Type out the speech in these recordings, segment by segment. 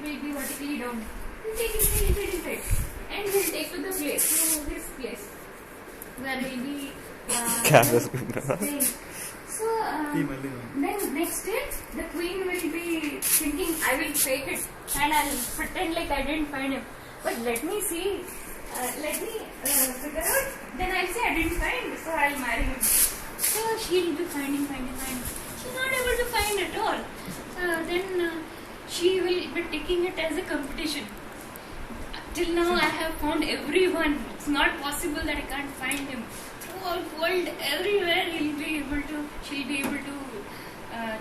will be vertically down. He'll take it. And he'll take to the place, to his place, where he'll be staying. So, then next day, the queen will be thinking, I will fake it and I'll pretend like I didn't find him. But let me see, let me figure out, then I'll say I didn't find, so I'll marry him. So she'll be finding. She's not able to find at all. Then she will be taking it as a competition. Till now I have found everyone. It's not possible that I can't find him. Throughout world, everywhere she'll be able to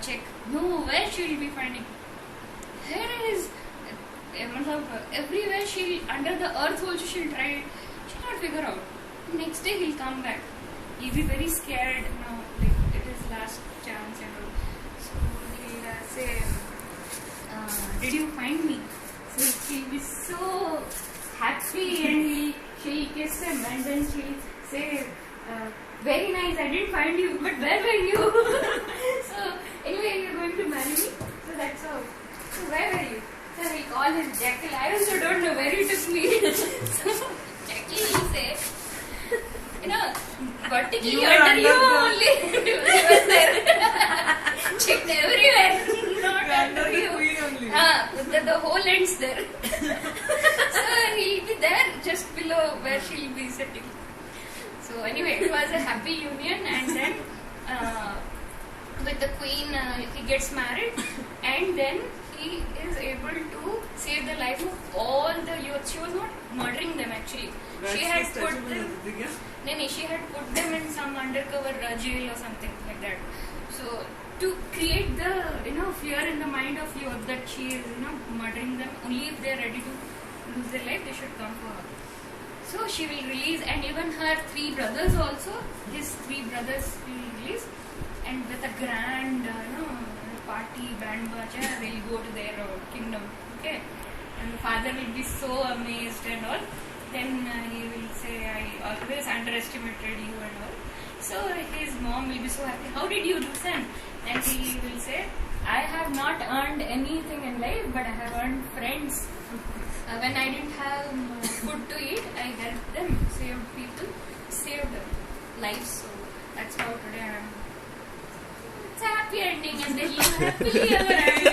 check. Nowhere she'll be finding. Here is everywhere under the earth also she'll try it. She'll not figure out. Next day he'll come back. He'll be very scared now. Like it is last chance and all. So he'll say, did you find me? So she'll be so happy and she'll kiss him and then she'll say, very nice, I didn't find you, but where were you? So anyway, you're going to marry me? So that's all. So where were you? So he'll call him Jekyll. I also don't know where you took me. So Jekyll will say, vertically under you only. You were there. Checked everywhere. Not under you. The whole end's there. So he'll be there just below where she'll be sitting. So anyway, it was a happy union, and then with the queen he gets married, and then he is able to save the life of all the youths. She was not murdering them actually. She had put them in some undercover jail or something like that. So to create the fear in the mind of youth that she is murdering them, only if they are ready to lose their life they should come for her. So she will release, and even her 3 brothers also, his 3 brothers will release, and with a grand party, band baja, they'll go to their kingdom. Okay, and the father will be so amazed and all. Then he will say, I always underestimated you and all. So his mom will be so happy. How did you do, son? Then he will say, I have not earned anything in life, but I have earned friends. When I didn't have food to eat, I helped them, saved people, saved lives. So that's how today I am. It's a happy ending, and then live happily ever after.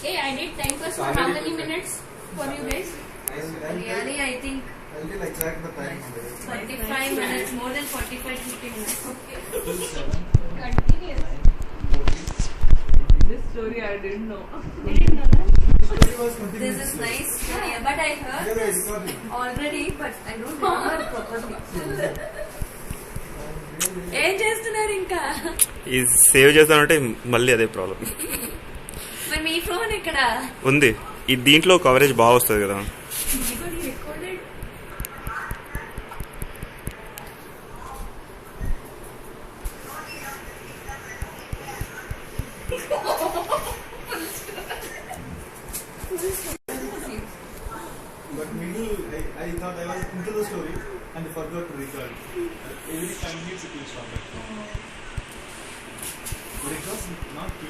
Hey, I did thank us for how many minutes for you guys? Really, I think I'll be like track the time. 45 minutes, more than 45-50 minutes. Okay. Continue. This story I didn't know. I didn't know that. This is nice story, but I heard this already, but I don't remember properly. ఏం చేస్తున్నారు ఇంకా? ఈ save చేస్తానంటే మళ్ళీ అదే problem. మరి మీ phone ఇక్కడ ఉంది. ఈ దీంట్లో కవరేజ్ బాగా వస్తుంది కదా. But middle, I thought I was into the story and forgot to record. Every 5 minutes it will stop. But it was not